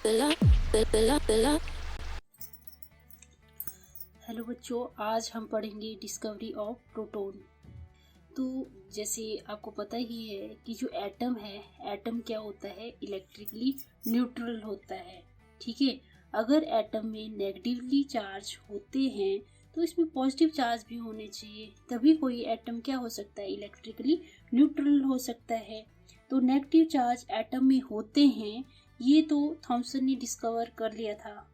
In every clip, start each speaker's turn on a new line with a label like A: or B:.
A: Hello बच्चों, आज हम पढ़ेंगे डिस्कवरी ऑफ प्रोटॉन। तो जैसे आपको पता ही है कि जो एटम है, एटम क्या होता है, इलेक्ट्रिकली न्यूट्रल होता है। ठीक है, अगर एटम में नेगेटिवली चार्ज होते हैं तो इसमें पॉजिटिव चार्ज भी होने चाहिए, तभी कोई एटम क्या हो सकता है, इलेक्ट्रिकली न्यूट्रल हो सकता है। तो नेगेटिव चार्ज एटम में होते हैं, ये तो थॉमसन ने डिस्कवर कर लिया था।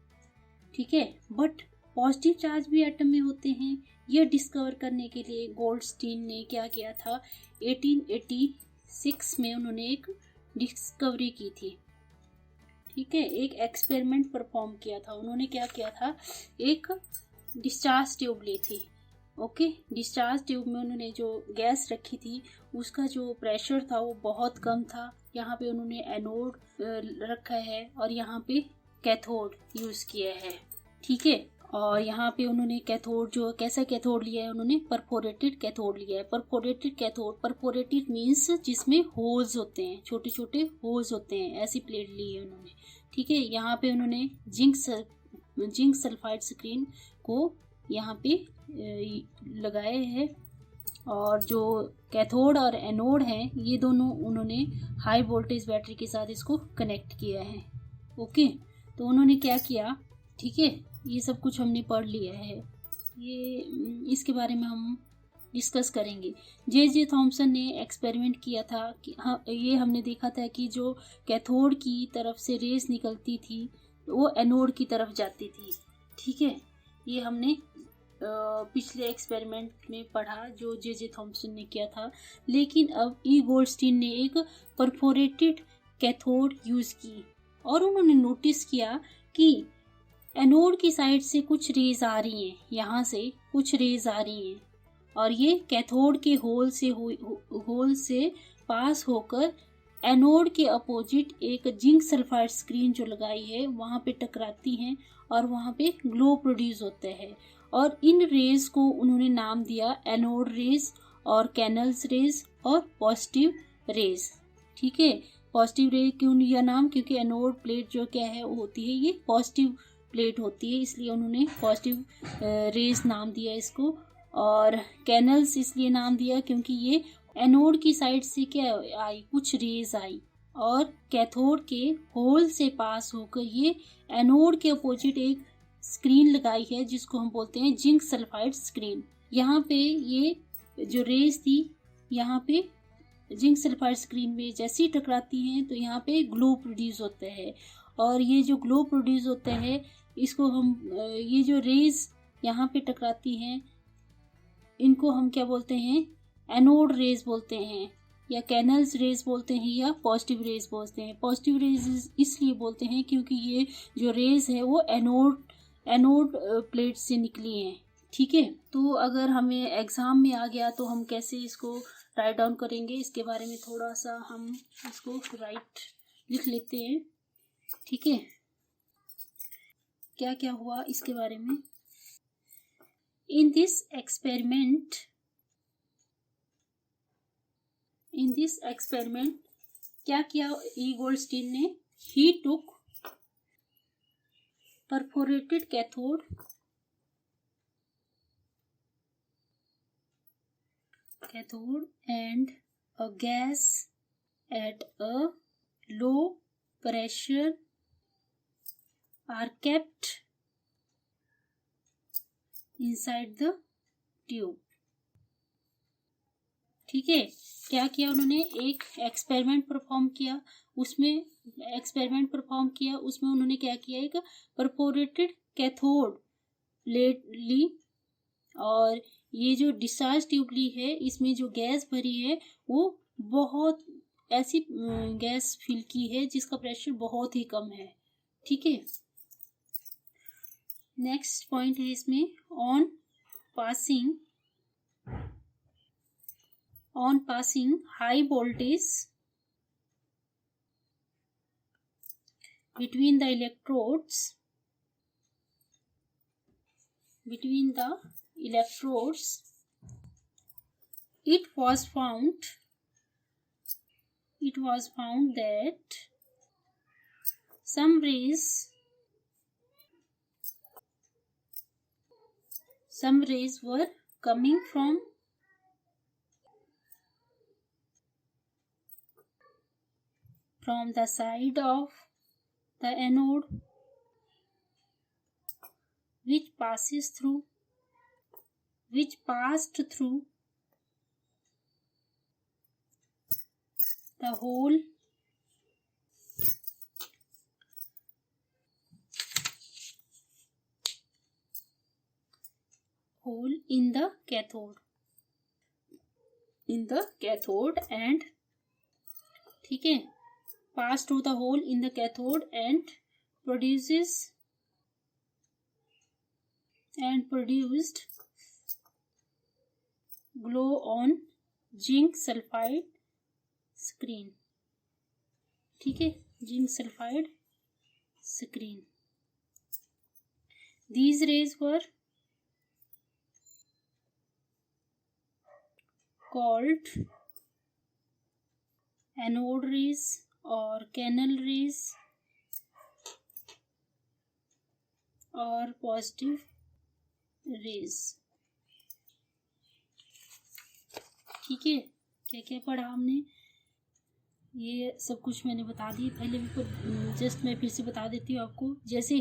A: ठीक है, बट पॉजिटिव चार्ज भी एटम में होते हैं। यह डिस्कवर करने के लिए गोल्डस्टीन ने क्या किया था, 1886 में उन्होंने एक डिस्कवरी की थी। ठीक है, एक एक्सपेरिमेंट परफॉर्म किया था। उन्होंने क्या किया था, एक डिस्चार्ज ट्यूब ली थी। ओके, डिस्चार्ज ट्यूब में उन्होंने जो गैस रखी थी उसका जो प्रेशर था वो बहुत कम था। यहाँ पे उन्होंने एनोड रखा है और यहाँ पे कैथोड यूज किया है। ठीक है, और यहाँ पे उन्होंने कैथोड, जो कैसा कैथोड लिया है, उन्होंने परफोरेटेड कैथोड लिया है। परफोरेटेड कैथोड, परफोरेटेड मीन्स जिसमें होल्स होते हैं, छोटे छोटे होल्स होते हैं, ऐसी प्लेट ली है उन्होंने। ठीक है, यहाँ पे उन्होंने जिंक सल्फाइड स्क्रीन को यहाँ पे लगाए हैं, और जो कैथोड और एनोड हैं ये दोनों उन्होंने हाई वोल्टेज बैटरी के साथ इसको कनेक्ट किया है। ओके, तो उन्होंने क्या किया, ठीक है, ये सब कुछ हमने पढ़ लिया है, ये इसके बारे में हम डिस्कस करेंगे। जे थॉमसन ने एक्सपेरिमेंट किया था कि हाँ, ये हमने देखा था कि जो कैथोड की तरफ से रेस निकलती थी वो एनोड की तरफ जाती थी। ठीक है, ये हमने पिछले एक्सपेरिमेंट में पढ़ा जो जे थॉमसन ने किया था। लेकिन अब ई गोल्डस्टीन ने एक परफोरेटेड कैथोड यूज की और उन्होंने नोटिस किया कि एनोड की साइड से कुछ रेज आ रही हैं, यहाँ से कुछ रेज आ रही हैं, और ये कैथोड के होल से पास होकर एनोड के अपोजिट एक जिंक सल्फाइड स्क्रीन जो लगाई है वहाँ पे टकराती हैं और वहाँ पे ग्लो प्रोड्यूस होता है। और इन रेज को उन्होंने नाम दिया एनोड रेज और कैनल्स रेज और पॉजिटिव रेज। ठीक है, पॉजिटिव रेज क्यों यह नाम, क्योंकि एनोड प्लेट जो क्या है वो होती है, ये पॉजिटिव प्लेट होती है, इसलिए उन्होंने पॉजिटिव रेज नाम दिया इसको। और कैनल्स इसलिए नाम दिया क्योंकि ये एनोड की साइड से क्या आई, कुछ रेज आई, और कैथोड के होल से पास होकर ये एनोड के अपोजिट एक स्क्रीन लगाई है जिसको हम बोलते हैं जिंक सल्फाइड स्क्रीन। यहाँ पे ये जो रेज थी, यहाँ पे जिंक सल्फाइड स्क्रीन में जैसे ही टकराती हैं तो यहाँ पे ग्लो प्रोड्यूस होता है, और ये जो ग्लो प्रोड्यूस होता है इसको हम ये जो रेज यहाँ पे टकराती हैं इनको हम क्या बोलते हैं, एनोड रेज बोलते हैं, या कैनल्स रेज बोलते हैं, या पॉजिटिव रेज बोलते हैं। पॉजिटिव रेज इसलिए बोलते हैं क्योंकि ये जो रेज है वो एनोड प्लेट से निकली हैं। ठीक है, तो अगर हमें एग्जाम में आ गया तो हम कैसे इसको राइट डाउन करेंगे, इसके बारे में थोड़ा सा हम इसको लिख लेते हैं। ठीक है, क्या क्या हुआ इसके बारे में। In this experiment क्या किया ई गोल्डस्टीन ने, he took perforated cathode and a gas at a low pressure are kept inside the tube। ठीक है, क्या किया उन्होंने, एक एक्सपेरिमेंट परफॉर्म किया, उसमें उन्होंने क्या किया, एक परफोरेटेड कैथोड प्लेट ली और ये जो डिस्चार्ज ट्यूब ली है इसमें जो गैस भरी है वो बहुत ऐसी गैस फिल की है जिसका प्रेशर बहुत ही कम है। ठीक है, नेक्स्ट पॉइंट है इसमें, on passing high voltage between the electrodes it was found that some rays were coming from the side of the anode, which passed through the hole in the cathode and ठीक है, pass through the hole in the cathode and produced glow on zinc sulfide screen. ठीक है, zinc sulfide screen. These rays were called anode rays or canal rays or positive rays. ठीक है, क्या क्या पढ़ा हमने, ये सब कुछ मैंने बता दी पहले भी, जस्ट मैं फिर से बता देती हूँ आपको। जैसे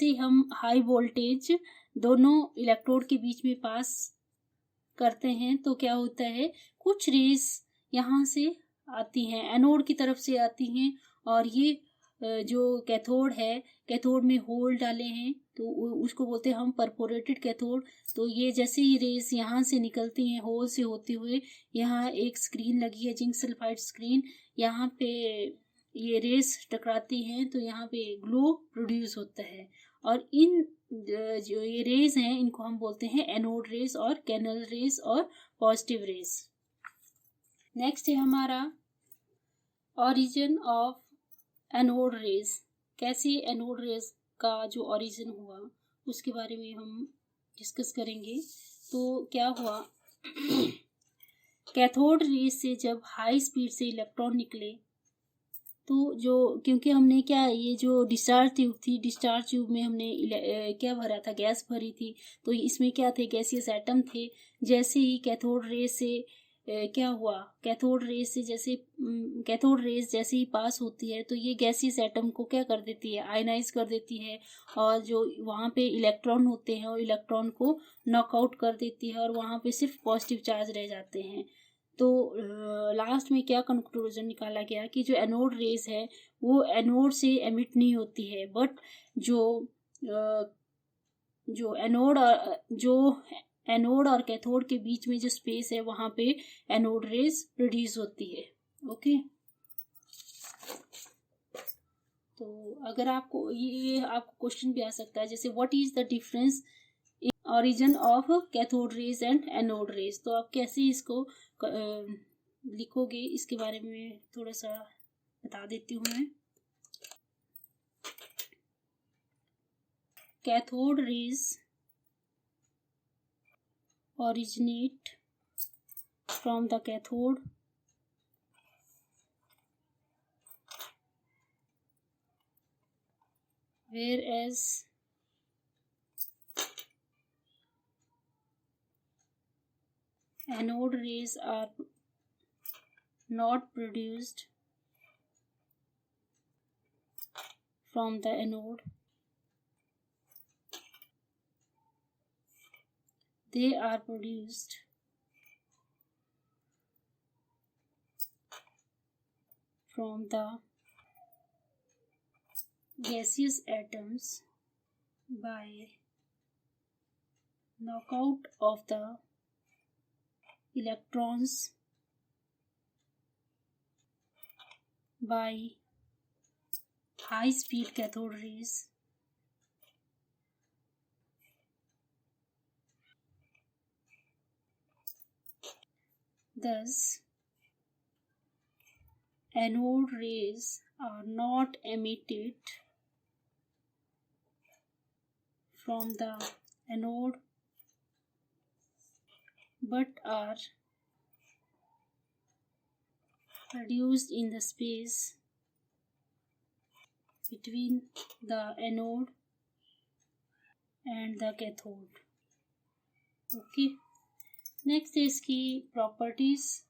A: ही हम हाई वोल्टेज दोनों इलेक्ट्रोड के बीच में पास करते हैं तो क्या होता है, कुछ रेस यहाँ से आती हैं, एनोड की तरफ से आती हैं, और ये जो कैथोड है, कैथोड में होल डाले हैं तो उसको बोलते हैं हम परफोरेटेड कैथोड। तो ये जैसे ही रेस यहाँ से निकलती हैं होल से होते हुए, यहाँ एक स्क्रीन लगी है जिंक सल्फाइड स्क्रीन, यहाँ पे ये रेस टकराती हैं तो यहाँ पे ग्लो प्रोड्यूस होता है, और इन जो ये रेज हैं इनको हम बोलते हैं एनोड रेस और कैनल रेस और पॉजिटिव रेस। नेक्स्ट है हमारा ओरिजिन ऑफ एनोड रेस। कैसे एनोड रेस का जो ओरिजिन हुआ उसके बारे में हम डिस्कस करेंगे। तो क्या हुआ, कैथोड रेस से जब हाई स्पीड से इलेक्ट्रॉन निकले तो क्योंकि हमने क्या, ये जो डिस्चार्ज ट्यूब थी, डिस्चार्ज ट्यूब में हमने क्या भरा था, गैस भरी थी, तो इसमें क्या थे, गैसियस एटम थे। जैसे ही कैथोड रेस से क्या हुआ, कैथोड रेस जैसे ही पास होती है तो ये गैसियस एटम को क्या कर देती है, आयनाइज कर देती है, और जो वहाँ पे इलेक्ट्रॉन होते हैं और इलेक्ट्रॉन को नॉकआउट कर देती है, और वहाँ पे सिर्फ पॉजिटिव चार्ज रह जाते हैं। तो लास्ट में क्या कंक्लूजन निकाला गया कि जो एनोड रेस है वो एनोड से एमिट नहीं होती है, बट जो एनोड और कैथोड के बीच में जो स्पेस है वहाँ पे एनोड रेस प्रोड्यूस होती है। ओके, तो अगर आपको ये आपको क्वेश्चन भी आ सकता है, जैसे what is the difference in origin of cathode rays and anode rays, तो आप कैसे इसको लिखोगे इसके बारे में थोड़ा सा बता देती हूँ मैं। Cathode rays originate from the cathode, whereas anode rays are not produced from the anode, they are produced from the gaseous atoms by knockout of the electrons by high speed cathode rays. Thus, anode rays are not emitted from the anode but are produced in the space between the anode and the cathode. Okay, next है इसकी properties.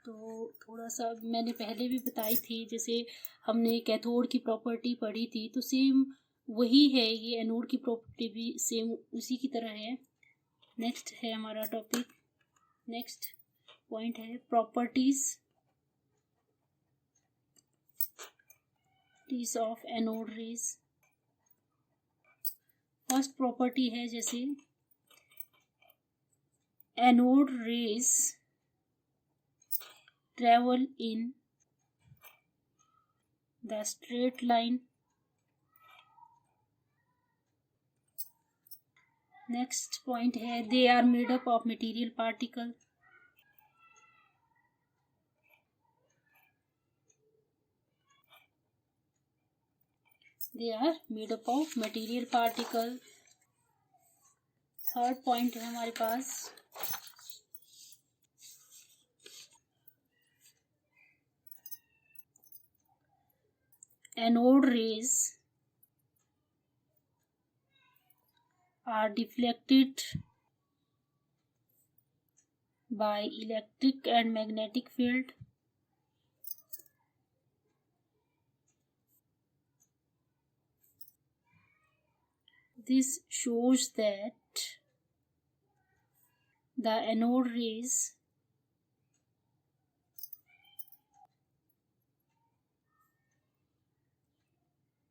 A: तो थोड़ा सा मैंने पहले भी बताई थी, जैसे हमने कैथोड की प्रॉपर्टी पढ़ी थी, तो सेम वही है, ये एनोड की प्रॉपर्टी भी सेम उसी की तरह है। नेक्स्ट है हमारा टॉपिक, नेक्स्ट पॉइंट है properties of anode rays. First property है जैसे anode rays travel in the straight line. Next point है they are made up of material particle. They are made up of material particle. Third point है हमारे पास anode rays are deflected by electric and magnetic field. This shows that the anode rays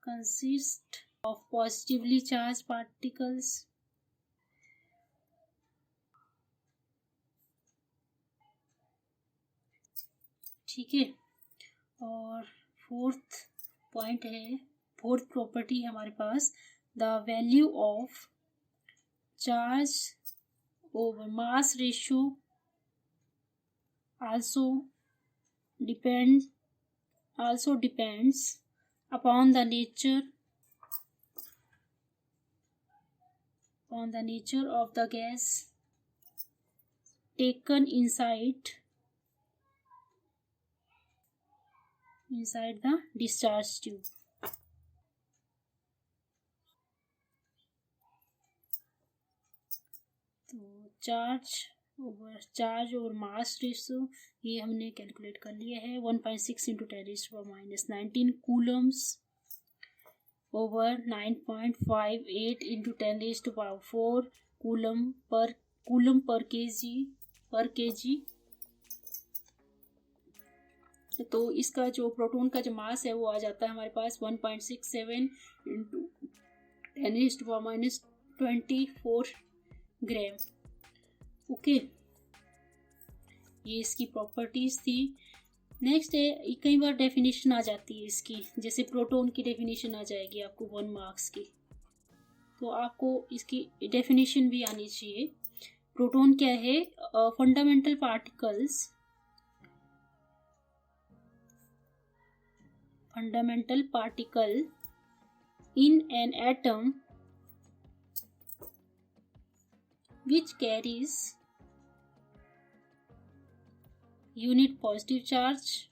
A: consist of positively charged particles. ठीक है, और fourth point है, fourth property है हमारे पास the value of charge over mass ratio also depends upon the nature of the gas taken inside the discharge tube. तो charge और mass ratio ये हमने कैलकुलेट कर लिया है। 1.6 into 10⁻⁻19 Coulomb's over 9.58 into 10⁻⁴ coulomb per KG. तो इसका जो प्रोटॉन का जो मास है वो आ जाता है हमारे पास 1.67 इंटू 10⁻24 ग्राम। ओके, ये इसकी प्रॉपर्टीज थी। नेक्स्ट है, कई बार डेफिनेशन आ जाती है इसकी, जैसे प्रोटॉन की डेफिनेशन आ जाएगी आपको 1 मार्क्स की, तो आपको इसकी डेफिनेशन भी आनी चाहिए। प्रोटॉन क्या है? Fundamental particle in an atom which carries unit positive charge,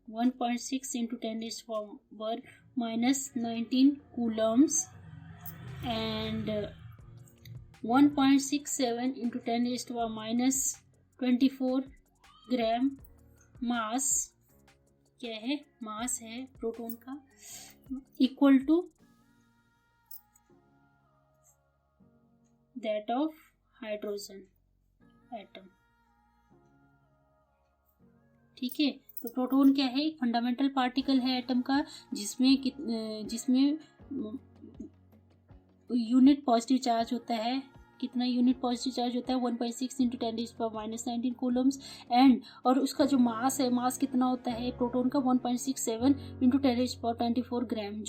A: (1.6 into 10⁻⁻19 coulombs and 1.67 into 10⁻⁻24 gram mass. क्या है? मास है प्रोटॉन का, equal to that of hydrogen atom. ठीक है, तो प्रोटॉन क्या है? एक फंडामेंटल पार्टिकल है एटम का, जिसमें यूनिट पॉजिटिव चार्ज होता है। कितना यूनिट पॉजिटिव चार्ज होता है? 1.6 इंटू 10⁻⁻19 कूलम्स एंड, और उसका जो मास है, मास कितना होता है प्रोटॉन का? 1.67 इंटू 10⁻24 ग्राम,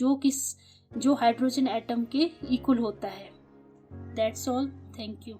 A: जो हाइड्रोजन एटम के इक्वल होता है। That's all, thank you.